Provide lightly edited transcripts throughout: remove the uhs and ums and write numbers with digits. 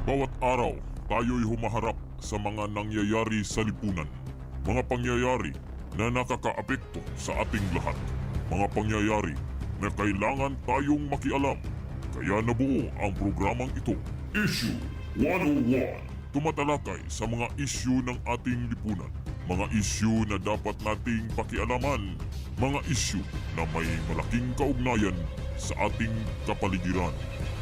Bawat araw, tayo'y humaharap sa mga nangyayari sa lipunan. Mga pangyayari na nakakaapekto sa ating lahat. Mga pangyayari na kailangan tayong makialam. Kaya nabuo ang programang ito, Issue 101. Tumatalakay sa mga issue ng ating lipunan. Mga issue na dapat nating pakialaman. Mga issue na may malaking kaugnayan sa ating kapaligiran.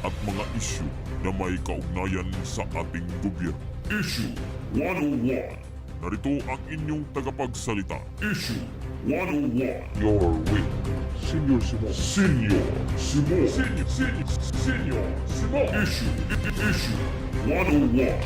At mga issue na may kaugnayan sa ating gobyerno. Issue 101. Narito ang inyong tagapagsalita. Issue 101. Your way. Senior Simo. Senior Simo. Senior Simo. Issue 101.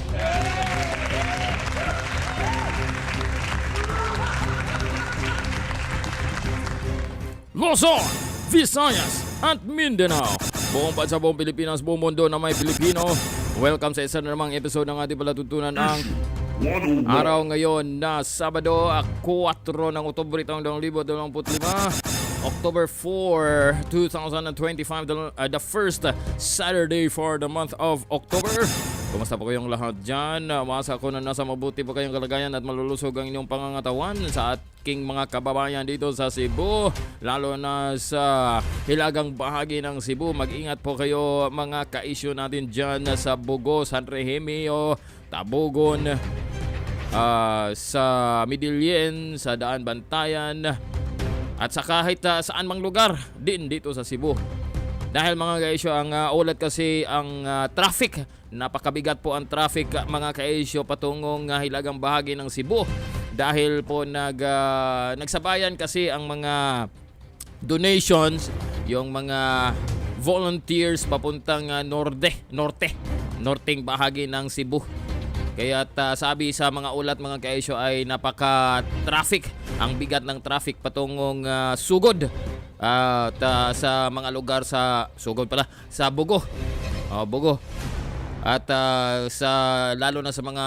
Luzon, Visayas at Mindanao. Buong bansa, buong Pilipinas, buong mundo na may Pilipino. Welcome sa isa na namang episode ng ating palatuntunan ang araw ngayon na Sabado, 4 ng Oktubre taong 2025. October 4, 2025, the first Saturday for the month of October. Kumusta po kayong lahat dyan? Umasa ko na nasa mabuti po kayong kalagayan at malulusog ang inyong pangangatawan sa ating mga kababayan dito sa Cebu, lalo na sa hilagang bahagi ng Cebu. Mag-ingat po kayo mga ka-issue natin dyan sa Bugo, San Rehemio, Tabugon, sa Midilien, sa Daan Bantayan, at sa kahit saan mang lugar din dito sa Cebu. Dahil mga ka-issue, ang ulat kasi ang traffic. Napakabigat po ang traffic mga ka-issue patungong hilagang bahagi ng Cebu. Dahil po nagsabayan kasi ang mga donations, yung mga volunteers papuntang norteng bahagi ng Cebu. Kaya sabi sa mga ulat mga ka-issue ay napaka-traffic. Ang bigat ng traffic patungong sugod. Sa mga lugar sa sugod pala, sa Bugo. Bugo. At lalo na sa mga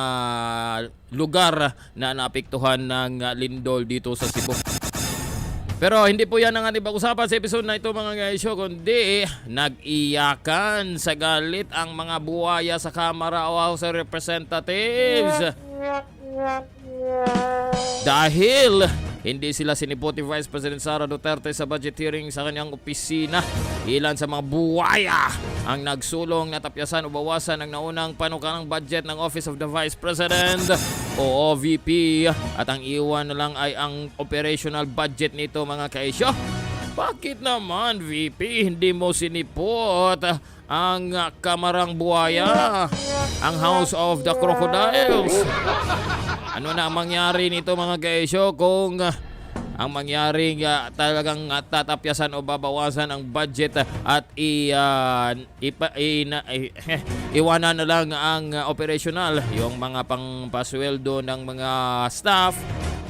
lugar na naapektuhan ng lindol dito sa Cebu. Pero hindi po yan ang ating pag-usapan sa episode na ito mga ka-issue, kundi nag-iyakan sa galit ang mga buwaya sa Kamara o House of Representatives. Dahil hindi sila sinipot ni Vice-President Sara Duterte sa budget hearing sa kanyang opisina. Ilan sa mga buwaya ang nagsulong na tapyasan o bawasan ng naunang panukalang budget ng Office of the Vice-President o OVP. At ang iwan na lang ay ang operational budget nito mga ka-issue. Bakit naman VP hindi mo sinipot ang Kamarang Buwaya, ang House of the Crocodiles? Ano na ang mangyari nito mga ka-issue kung ang mangyari talagang tatapyasan o babawasan ang budget at iwanan na lang ang operational, yung mga pangpasweldo ng mga staff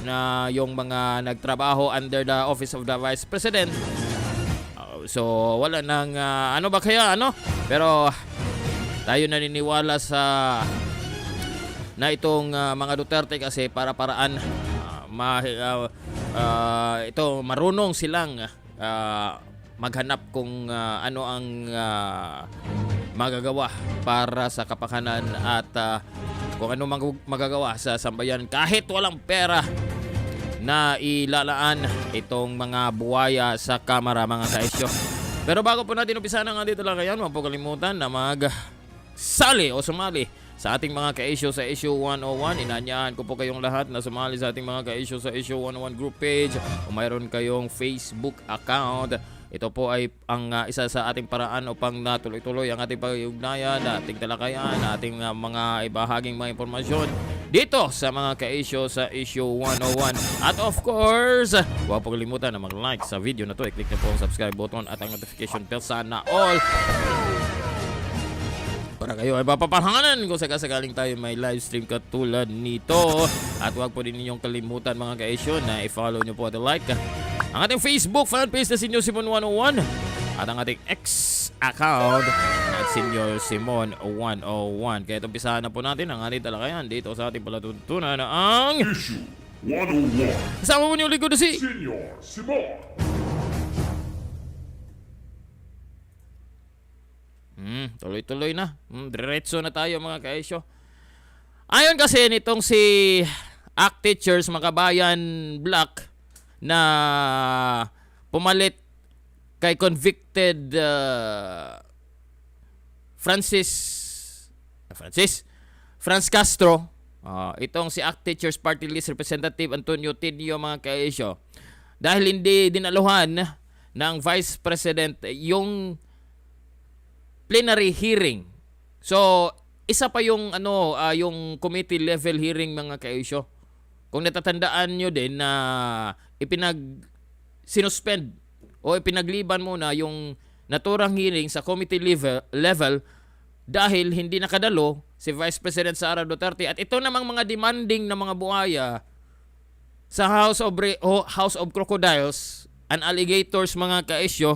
na yung mga nagtrabaho under the Office of the Vice President. So wala nang pero tayo naniniwala sa na itong mga Duterte kasi para-paraan marunong silang maghanap kung ano ang magagawa para sa kapakanan at kung ano magagawa sa sambayan kahit walang pera na ilalaan itong mga buwaya sa Kamara mga ka-issue. Pero bago po natin umpisa ng dito lang ngayon, huwag po kalimutan na sali o sumali sa ating mga ka-issue sa Issue 101. Inanyahan ko po kayong lahat na sumali sa ating mga ka-issue sa Issue 101 group page o mayroon kayong Facebook account. Ito po ay ang isa sa ating paraan upang natuloy-tuloy ang ating pag-iugnayan, ating talakayan, ating mga ibahaging mga impormasyon dito sa mga ka-issue sa Issue 101. At of course, huwag po kalimutan na mag-like sa video na to. I-click na po ang subscribe button at ang notification bell sana all para kayo ay papapangalan kung sakasakaling tayo may live stream katulad nito. At huwag po din ninyong kalimutan mga ka-issue na i-follow nyo po at like ang ating Facebook fanpage na Senior Simon 101 at ang ating X account na Senior Simon 101. Kaya umpisahan na po natin ang ating talakayan dito sa ating palatuntunan na ang Issue 101. Kasama mo niyong likod na si Senior Simon. Tuloy-tuloy na. Diretso na tayo mga kaisyo. Ayon kasi nitong si ACT Teachers mga kabayan Black na pumalit kay convicted Franz Castro, itong si ACT Teachers Party List Representative Antonio Tinio mga kaisyo, dahil hindi dinaluhan ng Vice President yung plenary hearing. So, isa pa yung yung committee level hearing mga kaisyo. Kung natatandaan nyo din na sinuspend o ipinagliban muna yung naturang hearing sa committee level dahil hindi nakadalo si Vice President Sara Duterte. At ito namang mga demanding na mga buhaya sa House of Crocodiles and Alligators mga kaisyo.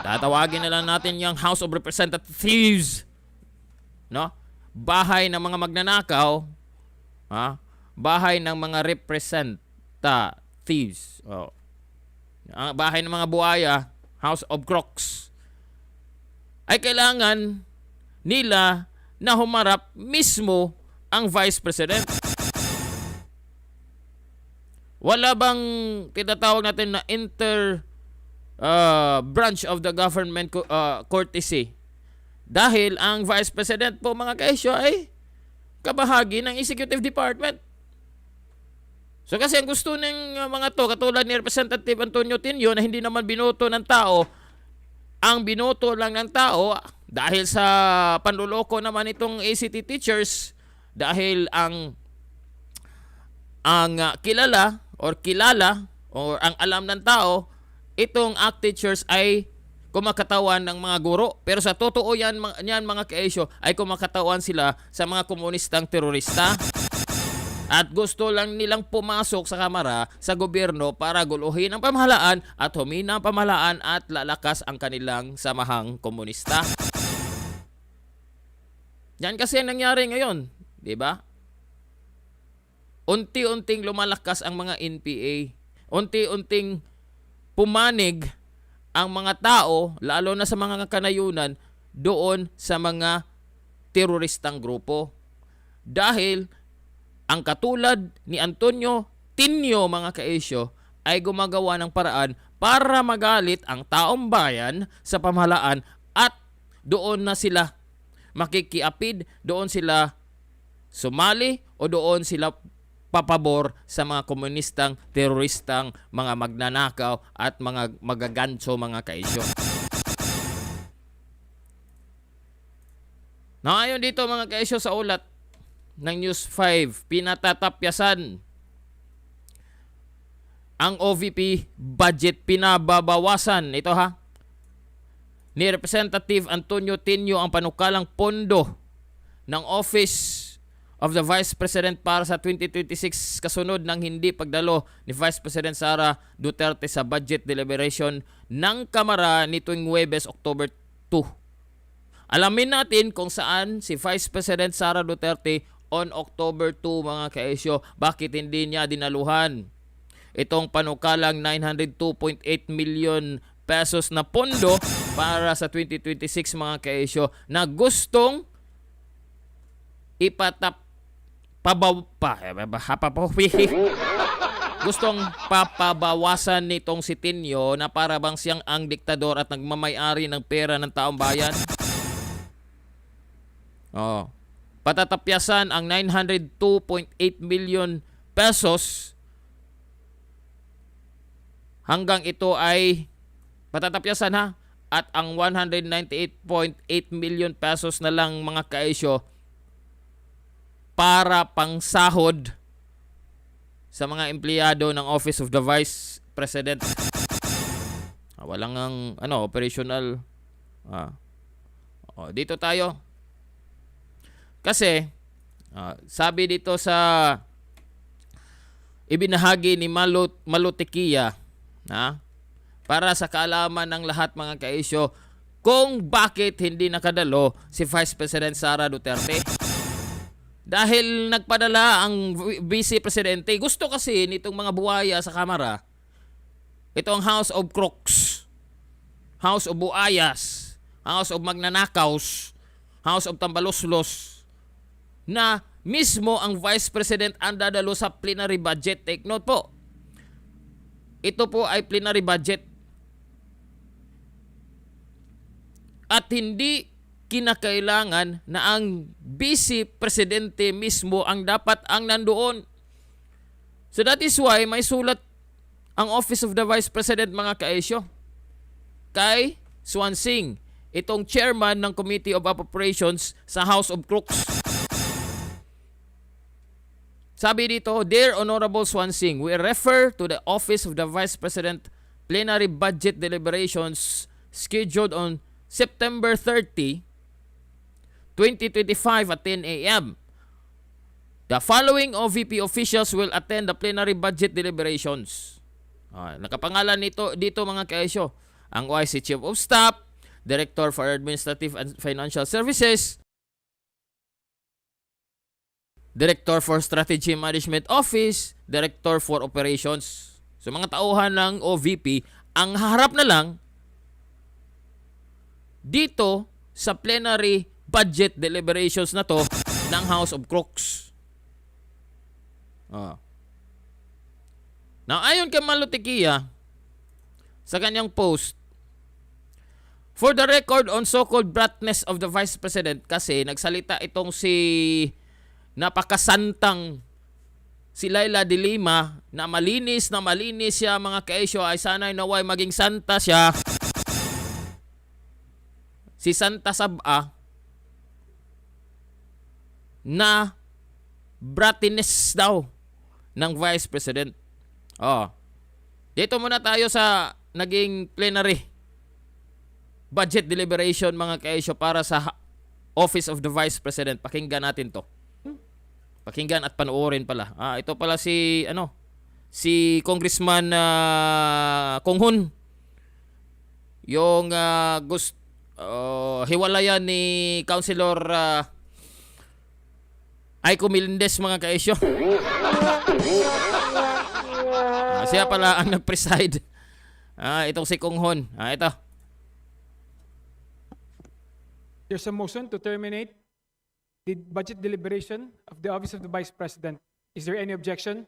Tatawagin na lang natin yung House of Representatives. No? Bahay ng mga magnanakaw, bahay ng mga representatives. Bahay ng mga buhaya, House of Crocs. Ay kailangan nila na humarap mismo ang Vice President. Wala bang tinatawag natin na branch of the government courtesy? Dahil ang Vice President po mga kaisyo ay kabahagi ng Executive Department. So kasi ang gusto ng mga to, katulad ni Representative Antonio Tinio na hindi naman binoto ng tao, ang binoto lang ng tao dahil sa panluloko naman itong ACT Teachers, dahil ang kilala or ang alam ng tao, itong ACT Teachers ay kumakatawan ng mga guro. Pero sa totoo yan mga kaisyo ay kumakatawan sila sa mga komunistang terorista. At gusto lang nilang pumasok sa Kamara, sa gobyerno para guluhin ang pamahalaan at humina ang pamahalaan at lalakas ang kanilang samahang komunista. Yan kasi ang nangyari ngayon, di ba? Unti-unting lumalakas ang mga NPA. Unti-unting pumanig ang mga tao, lalo na sa mga kanayunan, doon sa mga teroristang grupo. Dahil ang katulad ni Antonio Tinio mga kaisyo ay gumagawa ng paraan para magalit ang taong bayan sa pamahalaan at doon na sila makikiapid, doon sila sumali o doon sila papabor sa mga komunistang, teroristang, mga magnanakaw at mga magaganso mga kaisyo. Naayon dito mga kaisyo sa ulat ng News 5, pinatatapyasan ang OVP budget, pinababawasan. Ito ni Representative Antonio Tinio ang panukalang pondo ng Office of the Vice President para sa 2026 kasunod ng hindi pagdalo ni Vice President Sara Duterte sa budget deliberation ng Kamara nitong Huwebes, October 2. Alamin natin kung saan si Vice President Sara Duterte on October 2 mga kaisyo. Bakit hindi niya dinaluhan itong panukalang 902.8 million pesos na pondo para sa 2026 mga kaisyo na gustong gustong papabawasan nitong si Tinio na para bang siyang ang diktador at nagmamay-ari ng pera ng taong bayan. Patatapyasan ang 902.8 million pesos hanggang ito ay patatapyasan at ang 198.8 million pesos na lang mga kaisyo para pangsahod sa mga empleyado ng Office of the Vice President. Walang operational. Dito tayo. Kasi sabi dito sa ibinahagi ni Malutikia para sa kaalaman ng lahat mga kaisyo kung bakit hindi nakadalo si Vice President Sara Duterte. Dahil nagpadala ang Vice-Presidente. Gusto kasi nitong mga buwaya sa Kamara, ito ang House of Crocs, House of Buwayas, House of Magnanakaws, House of Tambaloslos, na mismo ang Vice President ang dadalo sa plenary budget. Take note po. Ito po ay plenary budget. At hindi kinakailangan na ang Vice Presidente mismo ang dapat ang nandoon. So that is why may sulat ang Office of the Vice President, mga kaesyo, kay Swansing, itong chairman ng Committee of Appropriations sa House of Crooks. Sabi dito, Dear Honorable Swansing, we refer to the Office of the Vice President plenary budget deliberations scheduled on September 30, 2025 at 10 a.m. The following OVP officials will attend the plenary budget deliberations. Nakapangalan nito dito, mga kaesyo, ang OIC Chief of Staff, Director for Administrative and Financial Services, Director for Strategy Management Office, Director for Operations. So mga tauhan ng OVP, ang haharap na lang dito sa plenary budget deliberations na to ng House of Crooks. Now, ayon kay Malutikia, sa kanyang post, for the record on so-called bratness of the Vice President, kasi nagsalita itong si napakasantang si Laila de Lima na malinis siya, mga kaesyo, ay sana'y naway maging santa siya. Si Santa Sab'a na bratines daw ng Vice President. Dito muna tayo sa naging plenary budget deliberation, mga kaesyo, para sa Office of the Vice President. Pakinggan natin to. Pakinggan at panoorin pala. Ito pala si si Congressman Konghon. Yung hiwalayan ni Councilor Aiko Melendez, mga kaesyo. Siya pala ang nag-preside. Itong si Konghon. Ito. There's a motion to terminate the budget deliberation of the Office of the Vice President. Is there any objection?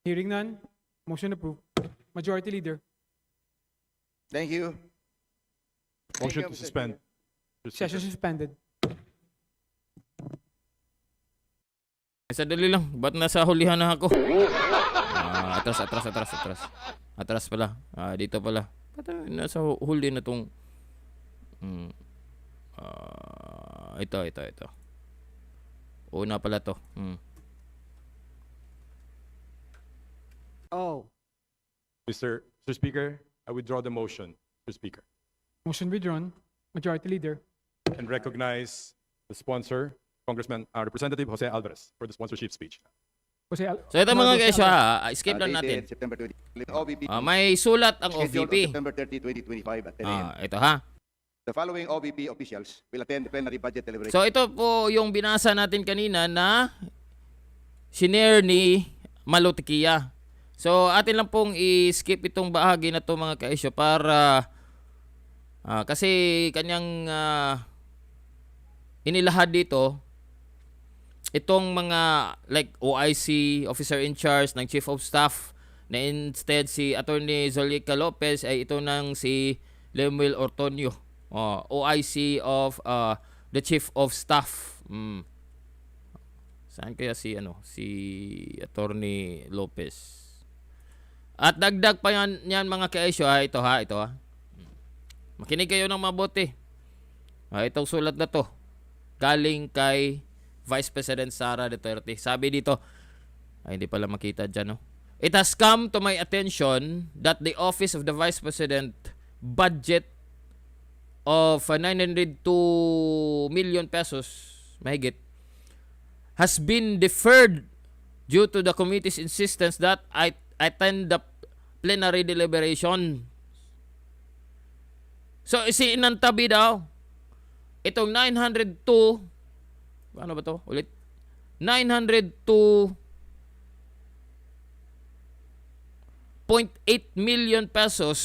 Hearing none, motion approved. Majority Leader. Thank you. Motion to suspend. Session suspended. Sadali lang. Ba't nasa hulihan na ako? Atras pala. Dito pala. Ba't nasa huli na tong... Ito. Una pala to. Mr. Speaker, I withdraw the motion, Mr. Speaker, Motion withdrawn. Majority Leader. and recognize the sponsor, Congressman Representative Jose Alvarez, for the sponsorship speech. Jose So ito, mga kaesyo, skip lang natin. Dated September 20, OVP, May sulat ang scheduled OVP. on September 30, 2025 at 10 a.m. Ito ha. The following OVP officials will attend the plenary budget deliberation. So ito po yung binasa natin kanina na sinare ni Malutikia. So atin lang pong i-skip itong bahagi na to, mga kaesyo, para kasi kanyang inilahad dito itong mga like OIC, Officer in Charge ng Chief of Staff, na instead si Attorney Zolica Lopez ay ito ng si Lemuel Ortonio, OIC of the Chief of Staff. Saan kaya si Attorney Lopez? At dagdag pa yan mga kaesyo, ito ha. Makinig kayo ng mabuti. Itong sulat na to galing kay Vice-President Sara Duterte. Sabi dito, hindi pala makita dyan, no? It has come to my attention that the Office of the Vice-President budget of 902 million pesos, mahigit, has been deferred due to the committee's insistence that I attend the plenary deliberation. So, isinantabi daw itong 902, ano ba to? Ulit. 902.8 million pesos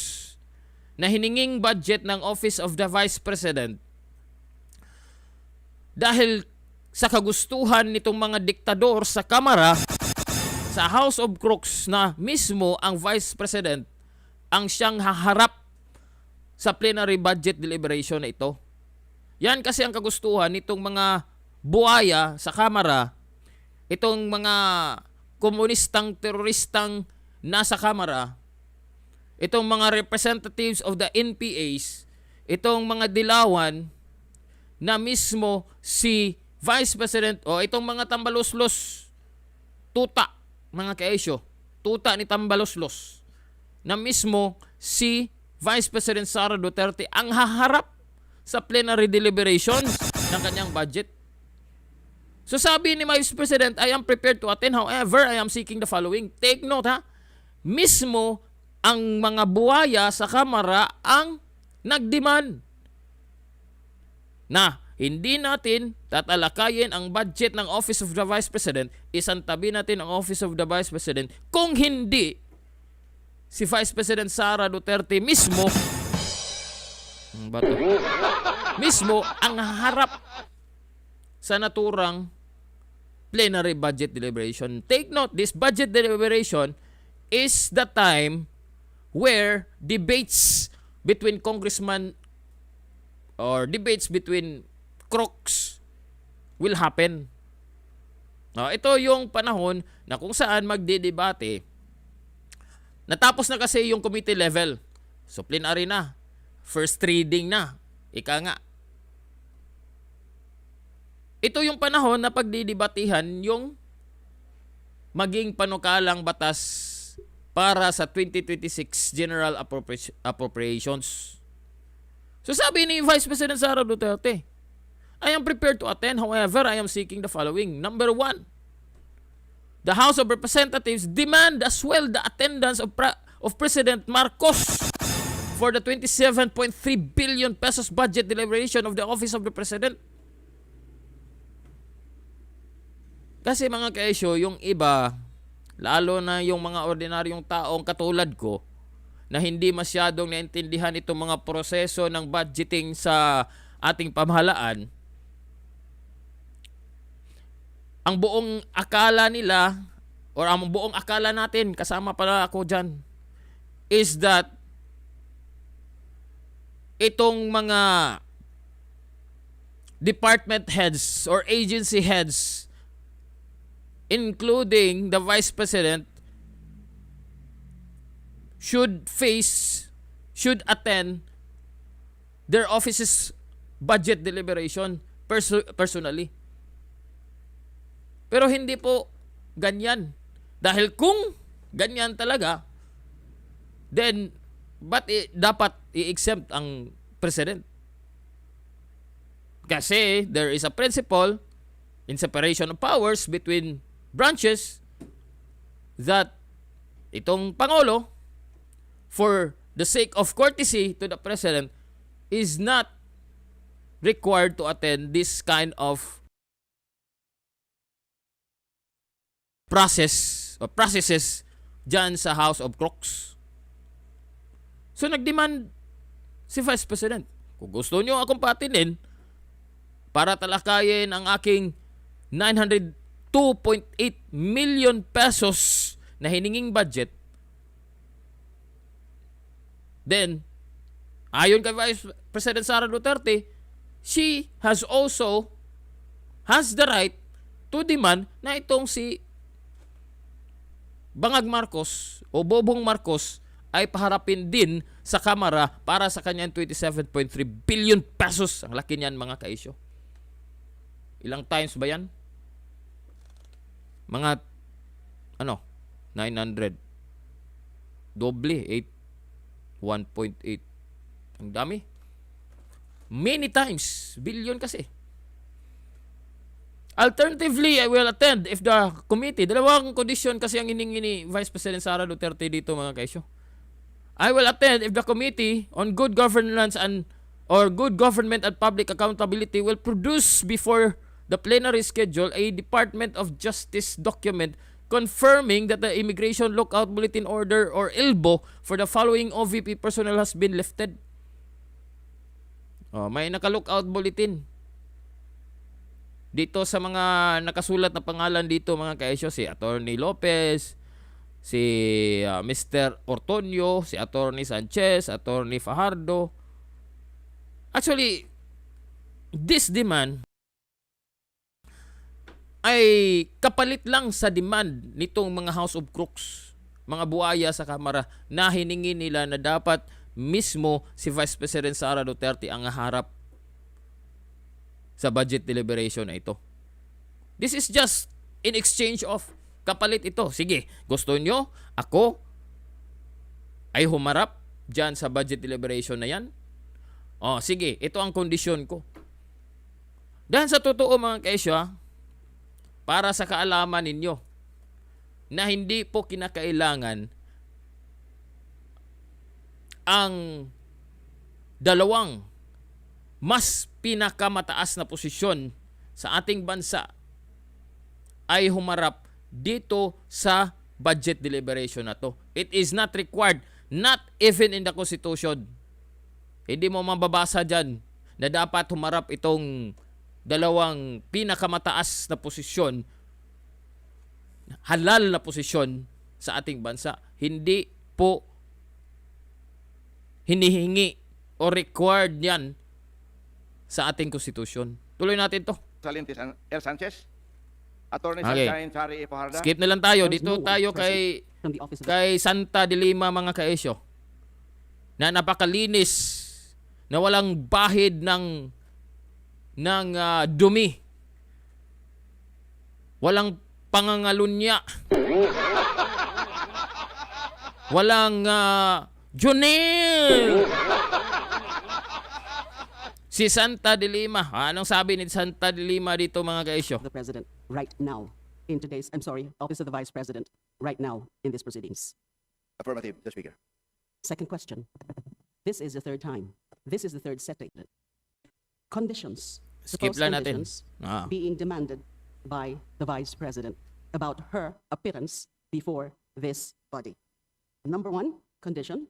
na hininging budget ng Office of the Vice President dahil sa kagustuhan nitong mga diktador sa Kamara, sa House of Crooks, na mismo ang Vice President ang siyang haharap sa plenary budget deliberation na ito. Yan kasi ang kagustuhan nitong mga buwaya sa Kamara, itong mga komunistang teroristang nasa Kamara, itong mga representatives of the NPAs, itong mga dilawan na mismo si Vice President o itong mga tambaluslos, tuta, mga kaisyo, tuta ni tambaluslos, na mismo si Vice President Sara Duterte ang haharap sa plenary deliberations ng kanyang budget. So sabi ni Vice President, I am prepared to attend, however, I am seeking the following. Take note ha, mismo ang mga buwaya sa Kamara ang nagdemand na hindi natin tatalakayin ang budget ng Office of the Vice President, isantabi natin ang Office of the Vice President kung hindi si Vice President Sara Duterte mismo mismo ang harap sa naturang plenary budget deliberation. Take note, this budget deliberation is the time where debates between congressmen or debates between crooks will happen. Ito yung panahon na kung saan magdidebate. Natapos na kasi yung committee level. So plenary na. First reading na. Ika nga. Ito yung panahon na pagdidebatihan yung maging panukalang batas para sa 2026 General Appropriations. So sabi ni Vice President Sara Duterte, I am prepared to attend, however, I am seeking the following. Number 1, the House of Representatives demand as well the attendance of President Marcos for the 27.3 billion pesos budget deliberation of the Office of the President. Kasi mga kaisyo, yung iba, lalo na yung mga ordinaryong taong katulad ko, na hindi masyadong naintindihan itong mga proseso ng budgeting sa ating pamahalaan, ang buong akala nila, or ang buong akala natin, kasama pala ako dyan, is that itong mga department heads or agency heads, including the Vice President, should attend their office's budget deliberation personally. Pero hindi po ganyan. Dahil kung ganyan talaga, then dapat i-exempt ang President? Kasi there is a principle in separation of powers between branches that itong Pangulo, for the sake of courtesy to the President, is not required to attend this kind of processes dyan sa House of Crooks. So nagdemand si Vice President, kung gusto nyo akong patinin para talakayin ang aking 902.8 million pesos na hininging budget, then ayon kay Vice President Sara Duterte, she has the right to demand na itong si Bangag Marcos o Bobong Marcos ay paharapin din sa Kamara para sa kanyang 27.3 billion pesos. Ang laki niyan mga kaisyo. Ilang times ba yan? Mga 900. Doble, 1.8. Ang dami. Many times. Billion kasi. Alternatively, I will attend if the committee, dalawang condition kasi ang hiningi ni Vice President Sara Duterte dito mga kaisyo. I will attend if the Committee on Good Governance or Good Government and Public Accountability will produce before the plenary schedule a Department of Justice document confirming that the Immigration Lookout Bulletin Order or ILBO for the following OVP personnel has been lifted. May naka-lookout bulletin. Dito sa mga nakasulat na pangalan dito mga kaisyo, si Attorney Lopez, si Mr. Ortonio, si Attorney Sanchez, Attorney Fajardo. Actually, this demand ay kapalit lang sa demand nitong mga House of Crooks, mga buwaya sa Kamara, na hiningi nila na dapat mismo si Vice-President Sara Duterte ang harap sa budget deliberation na ito. This is just in exchange of kapalit ito. Sige, gusto nyo ako ay humarap dyan sa budget deliberation na yan? Sige, ito ang kondisyon ko. Dahil sa totoo mga kaisyo, para sa kaalaman ninyo, na hindi po kinakailangan ang dalawang mas pinakamataas na posisyon sa ating bansa ay humarap dito sa budget deliberation na to. It is not required, not even in the Constitution. Hindi mo mababasa dyan na dapat humarap itong dalawang pinakamataas na posisyon, halal na posisyon sa ating bansa. Hindi po hinihingi o required yan sa ating konstitusyon. Tuloy natin to. Salintis L. Sanchez, Attorney Okay. Sunshine Sari Fajardo. Skip na lang tayo. There is Dito no one tayo present from the office of kay Santa de Lima mga kaesyo, na napakalinis, na walang bahid ng dumi, walang pangangalunya, walang Junil. Si Santa de Lima. Anong sabi ni Santa de Lima dito mga kaisyo? the President right now in today's, Office of the Vice President right now in these proceedings. Affirmative, the Speaker. Second question. This is the third time. This is the third setting. Conditions. Skip Supposed lang natin. conditions being demanded by the Vice President about her appearance before this body. Number one condition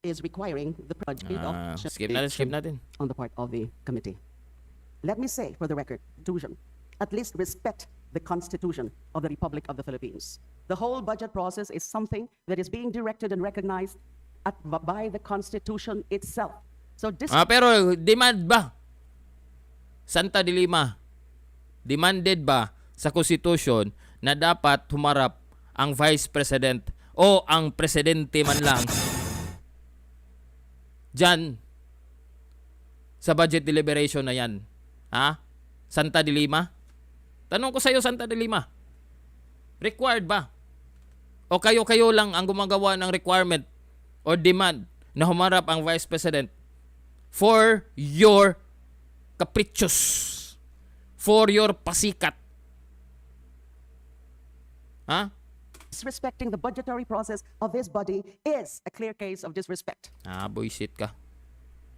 is requiring the project Skip natin. on the part of the committee. Let me say for the record, Constitution, at least respect the Constitution of the Republic of the Philippines. The whole budget process is something that is being directed and recognized by the Constitution itself. So this Pero demand ba? Santa de Lima, demanded ba sa Constitution na dapat humarap ang Vice President o ang Presidente man lang dyan sa budget deliberation na yan? Santa de Lima? Tanong ko sa iyo, Santa de Lima, required ba? O kayo-kayo lang ang gumagawa ng requirement o demand na humarap ang Vice President for your capricious, for your pasikat? disrespecting the budgetary process of this body is a clear case of disrespect. Buisit ka,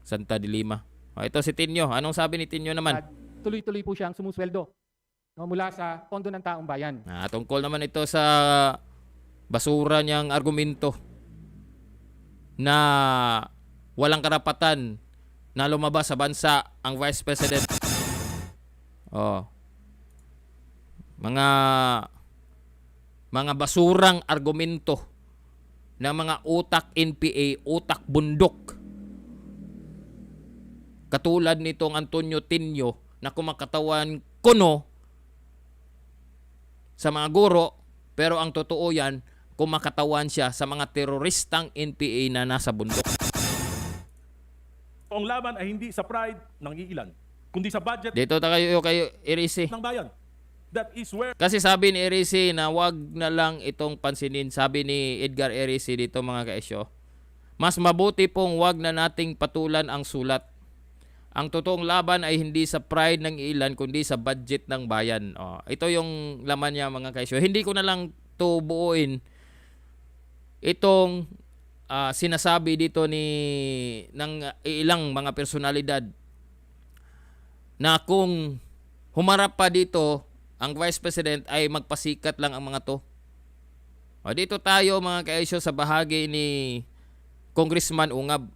Santa de Lima. Ito si Tinyo. Anong sabi ni Tinyo naman? Tuloy-tuloy po siyang sumusweldo mula sa pondo ng taong bayan. Tungkol naman ito sa basura niyang argumento na walang karapatan na lumabas sa bansa ang Vice President. Mga basurang argumento ng mga utak NPA, utak bundok. Katulad nitong Antonio Tinyo na kumakatawan kuno sa mga guro, pero ang totoo yan, kumakatawan siya sa mga teroristang NPA na nasa bundok. Ang laban ay hindi sa pride ng Iilan, kundi sa budget Dito kayo Irisi. ng bayan. That is where Kasi sabi ni Irisi na wag na lang itong pansinin. Sabi ni Edgar Irisi dito mga kaesyo, mas mabuti pong wag na nating patulan ang sulat. Ang totoong laban ay hindi sa pride ng Iilan kundi sa budget ng bayan. Ito yung laman niya mga kaesyo. Hindi ko na lang to buuin itong sinasabi dito ng ilang mga personalidad na kung humarap pa dito ang Vice President ay magpasikat lang ang mga to. O, dito tayo mga ka-issue sa bahagi ni Congressman Ungab.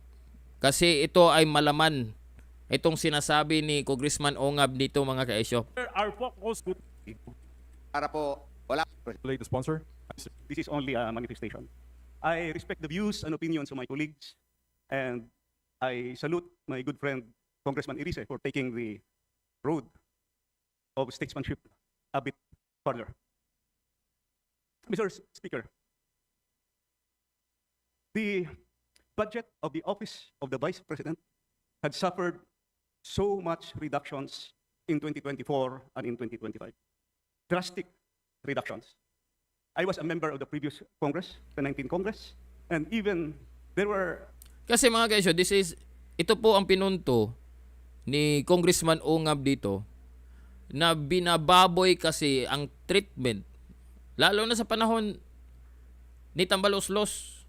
Kasi ito ay malaman. Itong sinasabi ni Congressman Ungab dito mga ka-issue. Our focus could Para po, wala. Late the sponsor. This is only a manifestation. I respect the views and opinions of my colleagues, and I salute my good friend Congressman Irise for taking the road of statesmanship a bit further. Mr. Speaker, the budget of the office of the Vice President had suffered so much reductions in 2024 and in 2025. Drastic reductions. I was a member of the previous Congress, the 19th Congress, and even there were Kasi mga ka-issue, ito po ang pinunto ni Congressman Ungab dito na binababoy kasi ang treatment lalo na sa panahon ni Tambaloslos,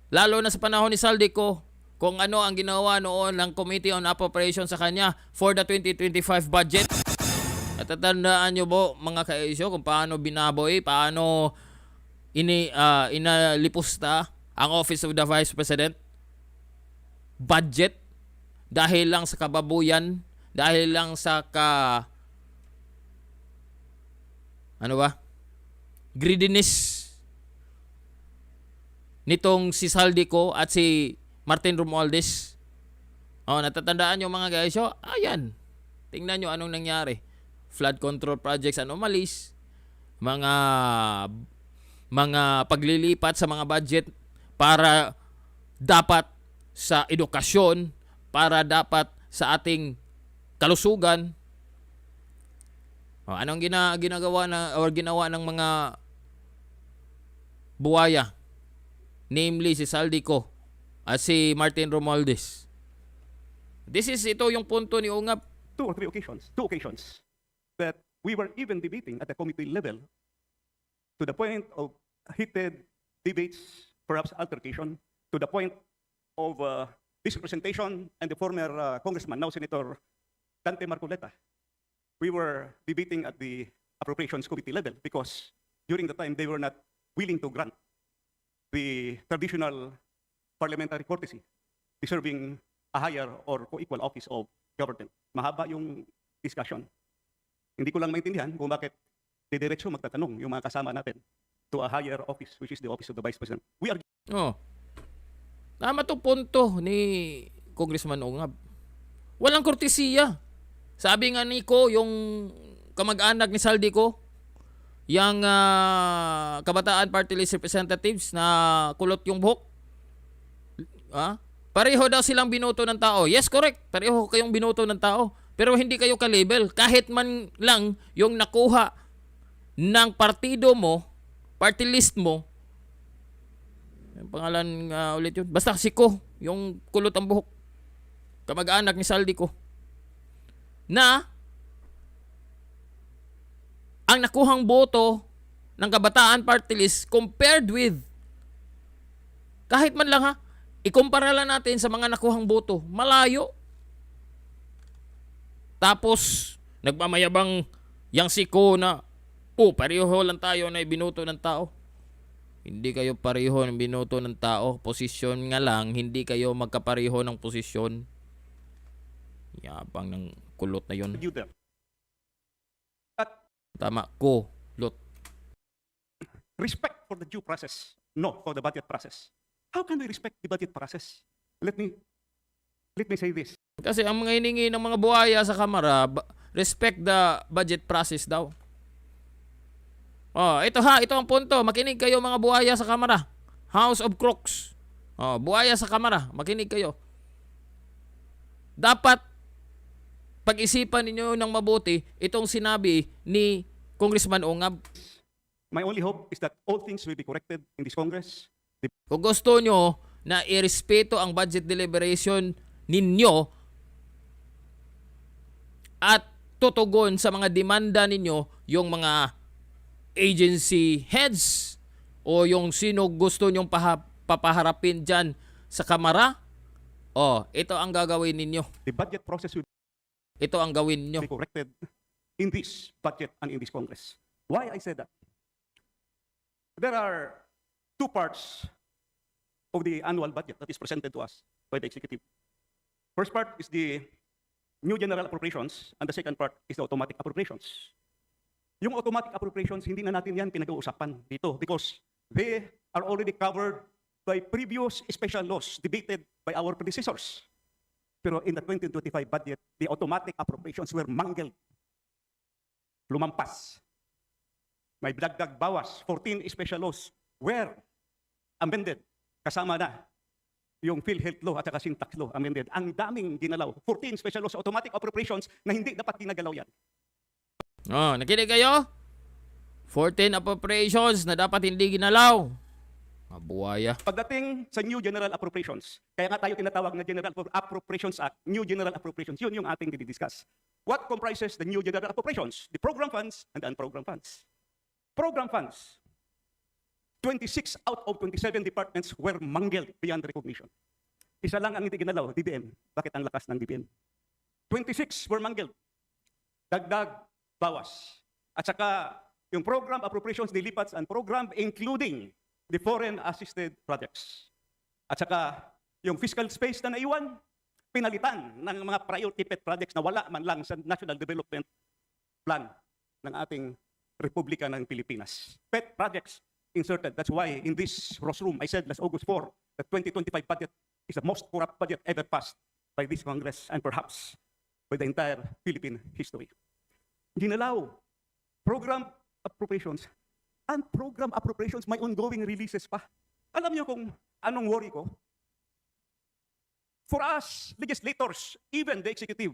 lalo na sa panahon ni Saldico, kung ano ang ginawa noon ng Committee on Appropriation sa kanya for the 2025 budget. At tatandaan nyo po mga ka-issue kung paano binaboy, paano inalipusta ang Office of the Vice President budget dahil lang sa kababuyan, dahil lang sa greediness nitong si Saldico at si Martin Romualdez. Natatandaan nyo mga guys, ayan, tingnan nyo anong nangyari. Flood control projects anomalies, mga paglilipat sa mga budget para dapat sa edukasyon, para dapat sa ating kalusugan. Anong ginawa ng mga Buwaya, namely si Saldico at si Martin Romualdez? Ito yung punto ni Ungab. two occasions that we were even debating at the committee level to the point of heated debates, perhaps altercation, to the point of this representation and the former congressman, now Senator Dante Marcoleta. We were debating at the appropriations committee level because during the time they were not willing to grant the traditional parliamentary courtesy deserving a higher or co-equal office of government. Mahaba yung discussion. Hindi ko lang maintindihan kung bakit didiretso magtatanong yung mga kasama natin to a higher office, which is the office of the Vice President. We are Tama to punto ni Congressman Ungab. Walang kortesiya. Sabi nga ni Ko, yung kamag-anak ni Saldico, yung Kabataan Party List Representatives na kulot yung buhok. Pareho daw silang binoto ng tao. Yes, correct. Pareho kayong binoto ng tao. Pero hindi kayo ka-label. Kahit man lang yung nakuha ng partido mo, party list mo, yung pangalan ulit yun. Basta si Ko, yung kulot ang buhok. Kamag-anak ni Saldico. Na ang nakuhang boto ng Kabataan Party List compared with, kahit man lang ikumpara lang natin sa mga nakuhang boto, malayo. Tapos nagmamayabang yang si Ko na pareho lang tayo na ibinoto ng tao. Hindi kayo pareho ng binoto ng tao. Posisyon nga lang, hindi kayo magkapareho ng posisyon. Yabang ng kulot na yun. due them. Tama, Ko, lot. Respect for the due process, no for the budget process. How can we respect the budget process? Let me say this. Kasi ang mga hiningi ng mga Buwaya sa Kamara, respect the budget process daw. Ito ang punto. Makinig kayo mga Buwaya sa Kamara. House of Crooks. Buwaya sa Kamara, makinig kayo. Dapat pag-isipan ninyo ng mabuti itong sinabi ni Congressman Ungab. My only hope is that all things will be corrected in this Congress. Kung gusto nyo na irespeto ang budget deliberation ninyo at tutugon sa mga demanda ninyo yung mga agency heads o yung sino gusto nyong papaharapin dyan sa Kamara, ito ang gagawin ninyo. The budget process will Ito ang gawin nyo. be corrected in this budget and in this Congress. Why I said that? there are two parts of the annual budget that is presented to us by the executive. First part is the new general appropriations, and the second part is the automatic appropriations. Yung automatic appropriations, hindi na natin yan pinag-uusapan dito because they are already covered by previous special laws debated by our predecessors. Pero in the 2025 budget, the automatic appropriations were mangled. Lumampas. May dagdag bawas. 14 special laws were amended. Kasama na yung PhilHealth law at saka syntax law amended. Ang daming ginalaw. 14 special laws, automatic appropriations na hindi dapat ginagalaw yan. Oh, nakinig kayo? 14 appropriations na dapat hindi ginalaw. Mga buwaya. Pagdating sa new general appropriations, kaya nga tayo tinatawag na General Appropriations Act, new general appropriations, yun yung ating didiscuss. What comprises the new general appropriations? The program funds and the unprogrammed funds. Program funds, 26 out of 27 departments were mangled beyond recognition. Isa lang ang hindi ginalaw, DBM. Bakit ang lakas ng DBM? 26 were mangled. Dagdag, bawas. At saka, yung program appropriations, nilipat sa unprogrammed, including the foreign assisted projects. At saka, yung fiscal space na naiwan, pinalitan ng mga priority pet projects na wala man lang sa National Development Plan ng ating Republika ng Pilipinas. Pet projects inserted. That's why in this rostrum, I said last August 4, the 2025 budget is the most corrupt budget ever passed by this Congress and perhaps by the entire Philippine history. Ginalaw, program appropriations, and program appropriations, may ongoing releases pa. Alam niyo kung anong worry ko? For us, legislators, even the executive,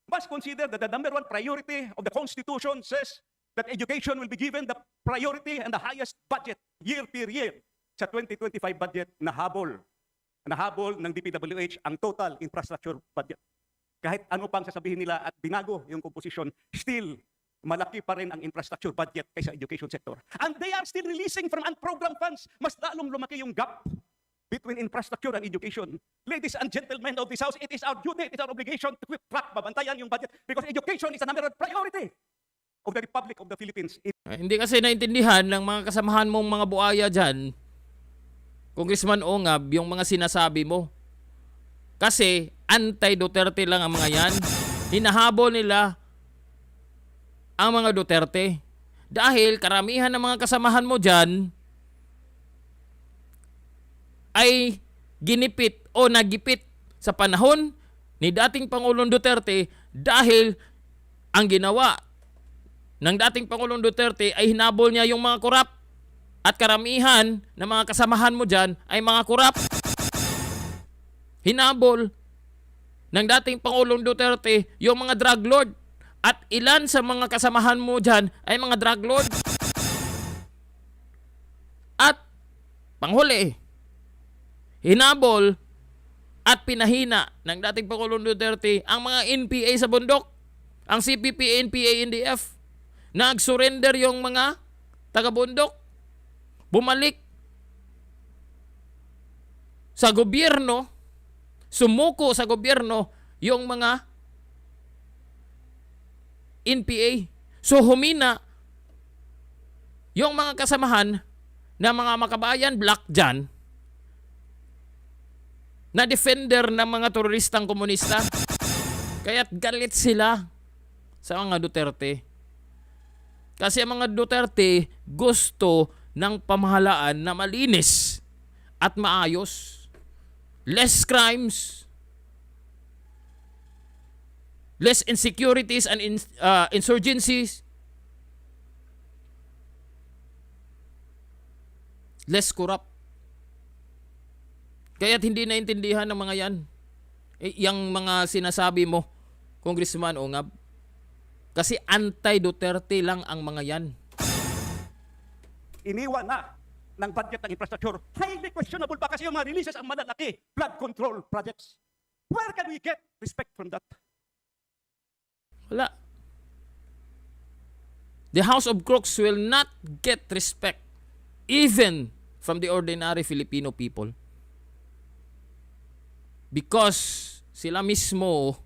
must consider that the number one priority of the Constitution says that education will be given the priority and the highest budget year per year. Sa 2025 budget, nahabol ng DPWH ang total infrastructure budget. Kahit ano pang sasabihin nila at binago yung composition, still malaki pa rin ang infrastructure budget kaysa education sector. And they are still releasing from unprogrammed funds. Mas lalong lumaki yung gap between infrastructure and education. Ladies and gentlemen of this House, it is our duty, it is our obligation to keep track, babantayan yung budget because education is the number one priority of the Republic of the Philippines. Hindi kasi naintindihan ng mga kasamahan mong mga buwaya dyan, Congressman Ongab, yung mga sinasabi mo. Kasi anti-Duterte lang ang mga yan. Hinahabol nila ang mga Duterte. Dahil karamihan ng mga kasamahan mo dyan ay ginipit o nagipit sa panahon ni dating Pangulong Duterte dahil ang ginawa ng dating Pangulong Duterte ay hinabol niya yung mga korap at karamihan ng mga kasamahan mo dyan ay mga korap. Hinabol ng dating Pangulong Duterte yung mga drug lord. At ilan sa mga kasamahan mo dyan ay mga drug lord. At panghuli, hinabol at pinahina ng dating Pangulong Duterte ang mga NPA sa bundok. Ang CPP, NPA, NDF. Nag-surrender yung mga taga-bundok. Bumalik sa gobyerno, sumuko sa gobyerno yung mga NPA. So humina yung mga kasamahan na mga makabayan black dyan na defender ng mga teroristang komunista. Kaya't galit sila sa mga Duterte. Kasi ang mga Duterte gusto ng pamahalaan na malinis at maayos. Less crimes, less insecurities and insurgencies, less corrupt. Kaya't hindi naintindihan ng mga yan. Yung mga sinasabi mo, Congressman Ongab. Kasi anti-Duterte lang ang mga yan. Iniwan na ng budget ng infrastructure. Highly questionable pa kasi yung mga releases ang malalaki. Flood control projects. Where can we get respect from that? Wala. The House of Crooks will not get respect even from the ordinary Filipino people. Because sila mismo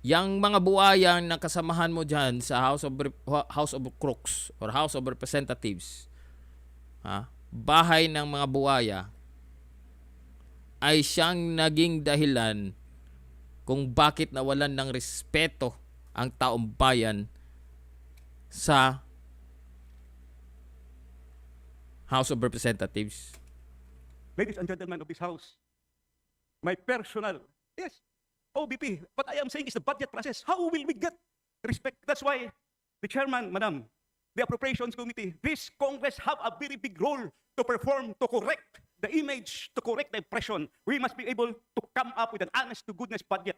Yang mga buwayang nakasamahan mo dyan sa House of Crooks or House of Representatives, bahay ng mga buwaya, ay siyang naging dahilan kung bakit nawalan ng respeto ang taong bayan sa House of Representatives. Ladies and gentlemen of this House, my personal, yes, OBP, what I am saying is the budget process. How will we get respect? That's why the chairman, madam, the appropriations committee, this Congress have a very big role to perform, to correct the image, to correct the impression. We must be able to come up with an honest-to-goodness budget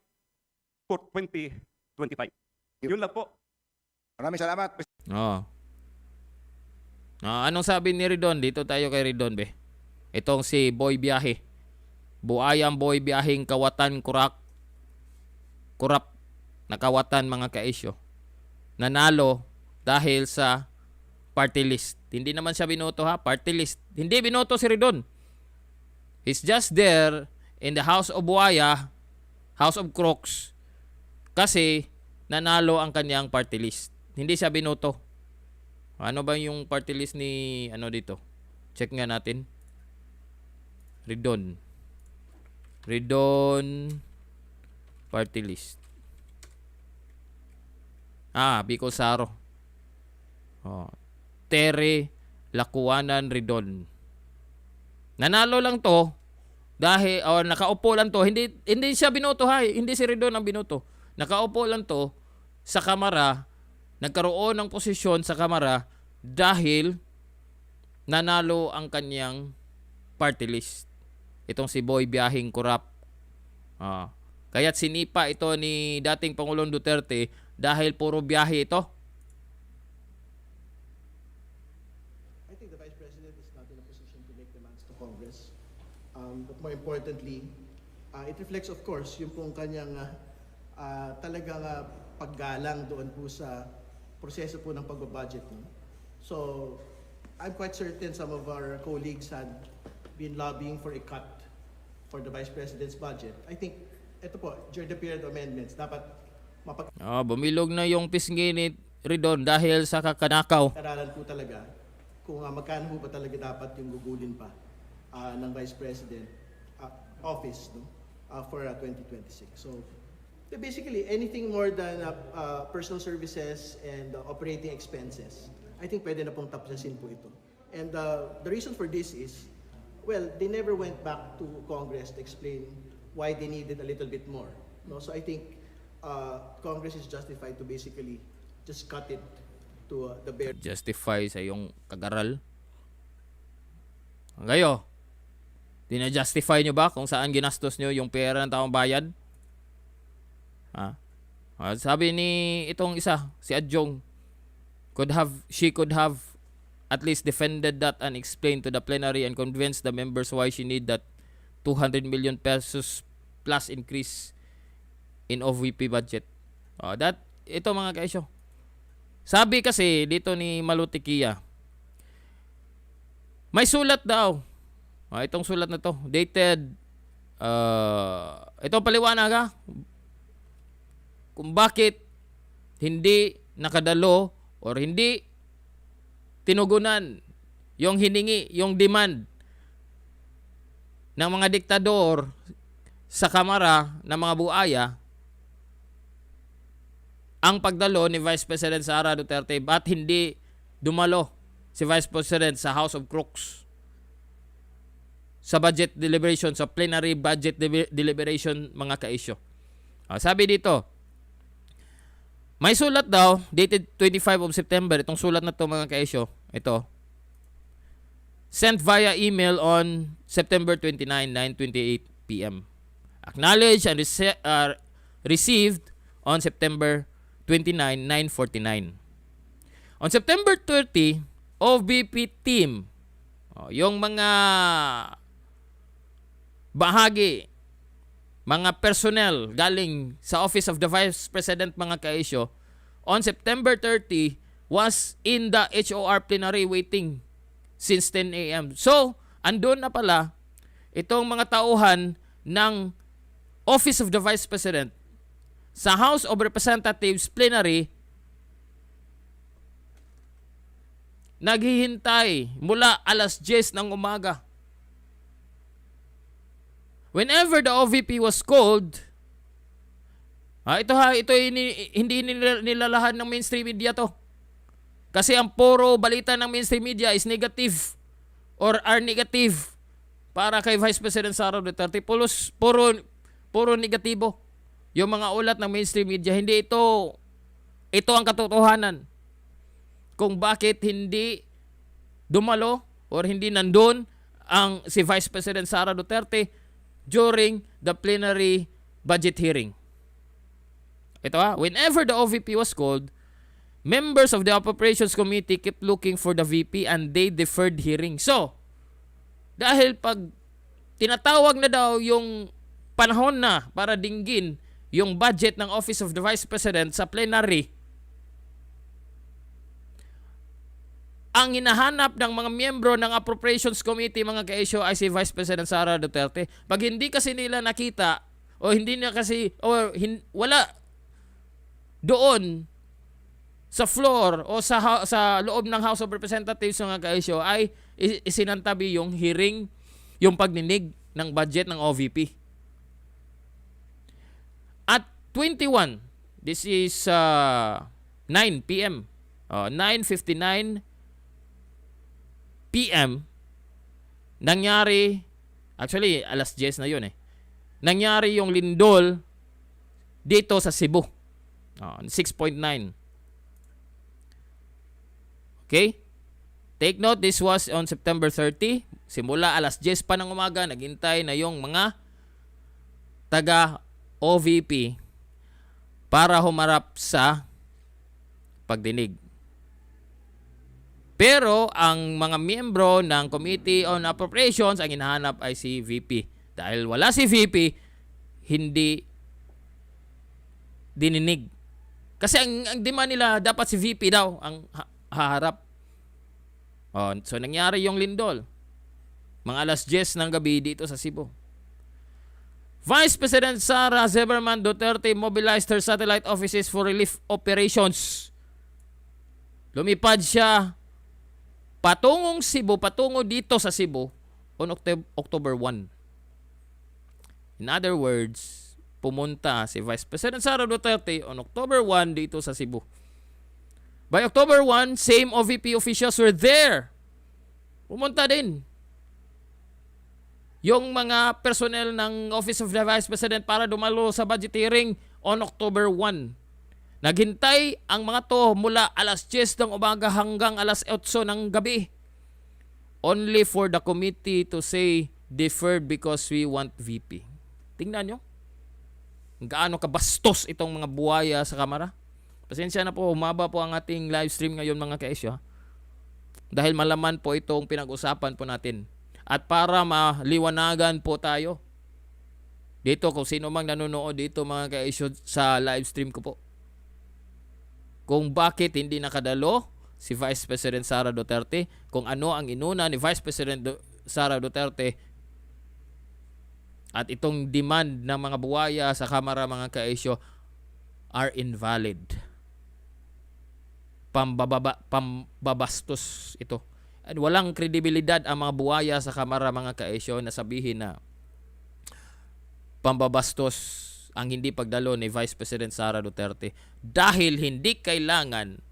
for 2025. Yun lang po. Maraming salamat. Oh. Anong sabi ni Ridon? Dito tayo kay Ridon, be. Itong si Boy Biyahe. Buayang Boy Biyaheng kawatan kurap nakawatan mga kaisyo. Nanalo dahil sa party list. Hindi naman siya binoto ha, party list. Hindi binoto si Ridon. He's just there in the House of Buwaya, House of Crooks, kasi nanalo ang kanyang party list. Hindi siya binoto. Ano ba yung party list ni dito? Check nga natin. Ridon party list. Bicol Saro. Tere Lakuanan Ridon. Nanalo lang to dahil nakaupo lang to. Hindi siya binoto ha. Hindi si Ridon ang binoto. Nakaupo lang to sa Kamara. Nagkaroon ng posisyon sa Kamara dahil nanalo ang kanyang party list. Itong si Boy Biyaheng kurap. Kaya't sinipa ito ni dating Pangulong Duterte dahil puro biyahe ito. I think the Vice President is not in a position to make demands to Congress. But more importantly, it reflects of course yung pong kanyang talagang paggalang doon po sa proseso po ng pagbabudget. So, I'm quite certain some of our colleagues had been lobbying for a cut for the Vice President's budget. I think, ito po, during the period of amendments, dapat bumilog na yung pisngi ni Ridon dahil sa kakanakaw. Aralan po talaga kung magkano po ba talaga dapat yung gugulin pa ng Vice President office for 2026. So, basically, anything more than personal services and operating expenses, I think pwede na pong tapusin po ito. And the reason for this is, well, they never went back to Congress to explain why they needed a little bit more. No? So I think Congress is justified to basically just cut it to the bare. Justify sa iyong kagaral. Kayo, tina-justify nyo ba kung saan ginastos nyo yung pera ng taong bayan? Sabi ni itong isa, si Adjong, she could have at least defended that and explained to the plenary and convinced the members why she need that 200 million pesos plus increase in OVP budget. Ito mga kaisyo. Sabi kasi dito ni Malutikia, may sulat daw. Itong sulat na to, dated, ito paliwanag kung bakit hindi nakadalo or hindi tinugunan yung hiningi, yung demand ng mga diktador sa Kamara ng mga buaya ang pagdalo ni Vice-President Sara Duterte, ba't hindi dumalo si Vice-President sa House of Crooks sa budget deliberation, sa plenary budget deliberation mga kaisyo. Sabi dito, may sulat daw, dated 25 of September, itong sulat na to mga kaisyo, ito, sent via email on September 29, 9:28 p.m. Acknowledged and received on September 29, 9:49. On September 30, OVP team, yung mga bahagi, mga personnel galing sa Office of the Vice President mga kaisyo, on September 30 was in the HOR plenary waiting since 10 a.m. So, andun na pala itong mga tauhan ng Office of the Vice President sa House of Representatives plenary, naghihintay mula alas 10 ng umaga. Whenever the OVP was called, hindi nilalahan ng mainstream media to. Kasi ang puro balita ng mainstream media is negative or are negative para kay Vice President Sara Duterte. Puro negatibo. Yung mga ulat ng mainstream media, hindi ito ang katotohanan. Kung bakit hindi dumalo or hindi nandun si Vice President Sara Duterte during the plenary budget hearing. Ito whenever the OVP was called, members of the Appropriations Committee kept looking for the VP and they deferred hearing. So, dahil pag tinatawag na daw yung panahon na para dinggin yung budget ng Office of the Vice President sa plenary, ang hinahanap ng mga miyembro ng Appropriations Committee, mga ka-issue, ay si Vice President Sara Duterte. Pag hindi kasi nila nakita o hindi na kasi wala doon sa floor o sa loob ng House of Representatives, mga ka-issue, ay isinantabi yung hearing, yung pagninig ng budget ng OVP. At 21, this is 9 p.m. 9:59 p.m. nangyari, actually alas 10 na yun nangyari yung lindol dito sa Cebu. 6.9. Okay? Take note, this was on September 30. Simula alas 10 pa ng umaga, naghintay na yung mga taga OVP para humarap sa pagdinig. Pero ang mga miyembro ng Committee on Appropriations, ang hinahanap ay si VP. Dahil wala si VP, hindi dininig. Kasi ang demand nila, dapat si VP daw ang haharap. So nangyari yung lindol. Mga alas 10 ng gabi dito sa Cebu. Vice President Sara Duterte mobilized her satellite offices for relief operations. Lumipad siya patungong Cebu, patungo dito sa Cebu on October 1. In other words, pumunta si Vice President Sara Duterte on October 1 dito sa Cebu. By October 1, same OVP officials were there. Pumunta din yung mga personnel ng Office of the Vice President para dumalo sa budget hearing on October 1. Naghintay ang mga to mula alas 10 ng umaga hanggang alas 8 ng gabi. Only for the committee to say deferred because we want VP. Tingnan nyo. Gaano kabastos itong mga buwaya sa Kamara. Pasensya na po, humaba po ang ating live stream ngayon, mga ka-issue. Dahil malaman po itong pinag-usapan po natin. At para maliwanagan po tayo dito, kung sino mang nanonood dito, mga ka-issue, sa live stream ko po, kung bakit hindi nakadalo si Vice President Sara Duterte, kung ano ang inuna ni Vice President Sara Duterte, at itong demand ng mga buwaya sa Kamara, mga ka-issue, are invalid. Pambabastos ito. At walang kredibilidad ang mga buwaya sa Kamara, mga ka-issue, na sabihin na pambabastos ang hindi pagdalo ni Vice President Sara Duterte dahil hindi kailangan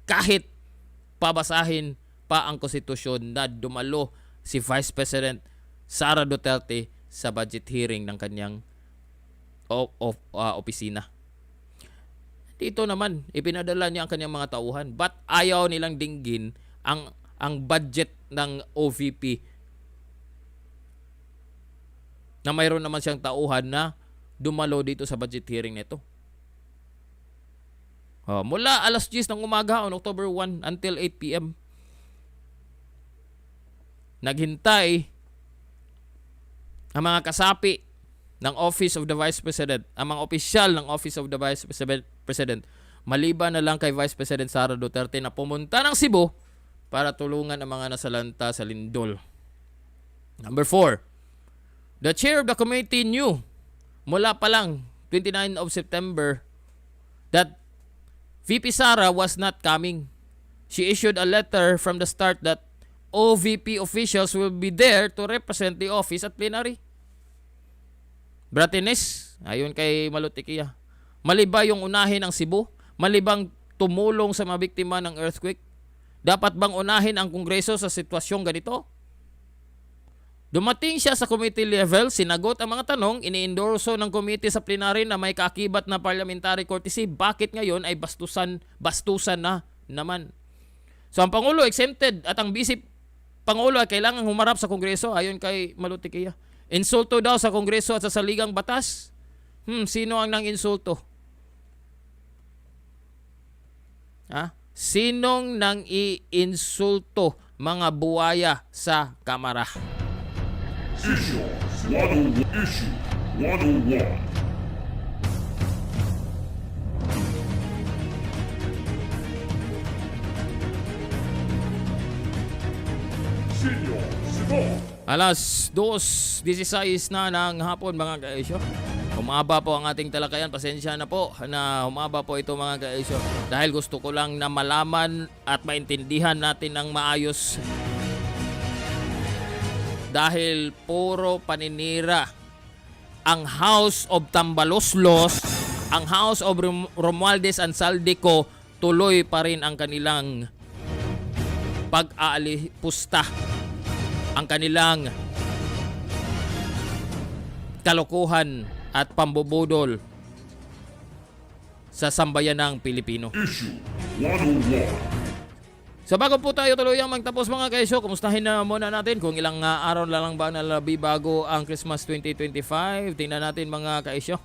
kahit pabasahin pa ang konstitusyon na dumalo si Vice President Sara Duterte sa budget hearing ng kanyang opisina. Dito naman, ipinadala niya ang kanyang mga tauhan. But ayaw nilang dinggin ang budget ng OVP na mayroon naman siyang tauhan na dumalo dito sa budget hearing nito. Mula alas 10 ng umaga on October 1 until 8 p.m. naghintay ang mga kasapi ng Office of the Vice President, ang mga opisyal ng Office of the Vice President, maliban na lang kay Vice President Sara Duterte na pumunta ng Cebu para tulungan ang mga nasalanta sa lindol. Number 4, the chair of the committee knew mula pa lang 29 of September that VP Sara was not coming. She issued a letter from the start that OVP officials will be there to represent the office at plenary. Bratinis, ayon kay Malutikia, maliba yung unahin ang Cebu, malibang tumulong sa mga biktima ng earthquake. Dapat bang unahin ang Kongreso sa sitwasyong ganito? Dumating siya sa committee level, sinagot ang mga tanong, ini-endorso ng committee sa plenary na may kaakibat na parliamentary courtesy. Bakit ngayon ay bastusan na naman? So ang Pangulo exempted at ang Vice Pangulo ay kailangan humarap sa Kongreso ayon kay Malutikia. Insulto daw sa Kongreso at sa saligang batas. Sino ang nang-insulto? Sinong nang i-insulto mga buwaya sa Kamara? Issue 101. Senior Sinipot. Alas 2:16 na ng hapon mga kaisyo. Humaba po ang ating talakayan. Pasensya na po na humaba po ito mga kaisyo. Dahil gusto ko lang na malaman at maintindihan natin ng maayos. Dahil puro paninira ang House of Tambaloslos, ang House of Romualdez and Saldico, tuloy pa rin ang kanilang pag-aalipusta, ang kanilang kalokohan at pambubudol sa sambayanang Pilipino. Issue 101. So bago po tayo tuluyang magtapos mga kaisyo, kumustahin na muna natin kung ilang araw na lang ba nalabi bago ang Christmas 2025. Tingnan natin mga kaisyo.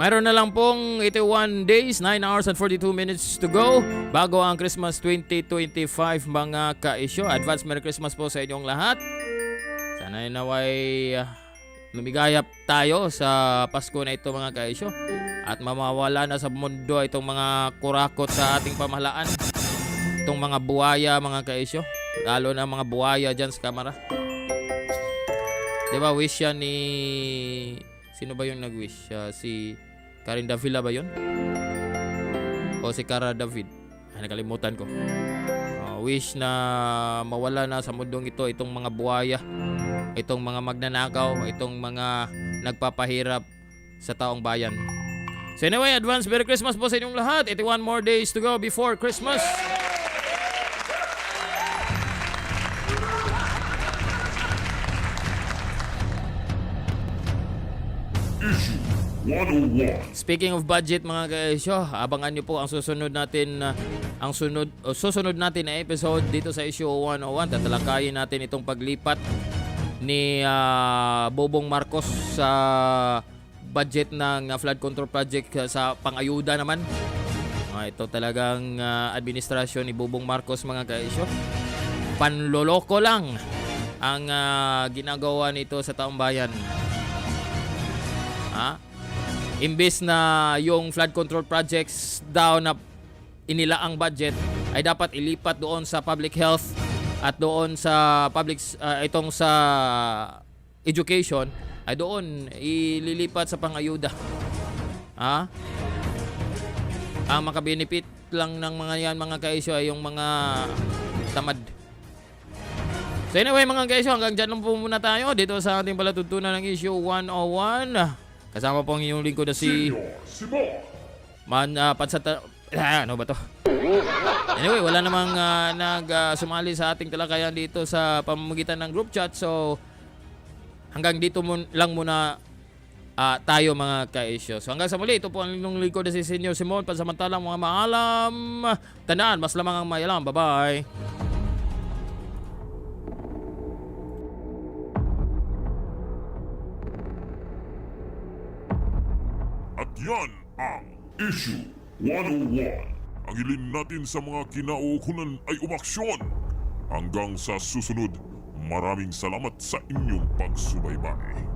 Mayroon na lang pong 81 days, 9 hours and 42 minutes to go bago ang Christmas 2025 mga kaisyo. Advance Merry Christmas po sa inyong lahat. Sana naway lumigayap tayo sa Pasko na ito mga kaisyo. At mamawala na sa mundo itong mga kurakot sa ating pamahalaan. Itong mga buwaya mga kaisyo. Lalo na mga buwaya dyan sa Kamara. Diba wish yan ni... Sino ba yung nag-wish? Si... Karin Davila ba yun? O si Cara David? Nakalimutan ko. Wish na mawala na sa mundong ito itong mga buwaya, itong mga magnanakaw, itong mga nagpapahirap sa taong bayan. So anyway, advance Merry Christmas po sa inyong lahat. 81 more days to go before Christmas. Issue 101. Speaking of budget mga kaisyo, abangan nyo po ang susunod natin susunod natin na episode dito sa issue 101. Tatalakayin natin itong paglipat ni Bobong Marcos sa budget ng flood control project sa pangayuda naman. Ito talagang administrasyon ni Bobong Marcos mga kaisyo. Panloloko lang ang ginagawa nito sa taong bayan. Imbes na yung flood control projects daw na inilaang budget ay dapat ilipat doon sa public health at doon sa public itong sa education ay doon ililipat sa pangayuda. Ang makabenefit lang ng mga yan mga kaisyo ay yung mga tamad. So anyway mga kaisyo, hanggang dyan lang po muna tayo dito sa ating palatuntunan ng issue 101. Kasama po ang inyong lingkod na si ano ba to? Anyway, wala namang sumali sa ating talakayan dito sa pamamagitan ng group chat. So hanggang dito lang muna tayo mga ka-isyo. So hanggang sa muli, ito po ang inyong lingkod na si Senior Simon. Pansamantalang mga maalam, tandaan, mas lamang ang may alam. Bye-bye. At yan ang Issue 101. Ang hilin natin sa mga kinaukunan ay umaksyon. Hanggang sa susunod, Maraming salamat sa inyong pagsubaybay.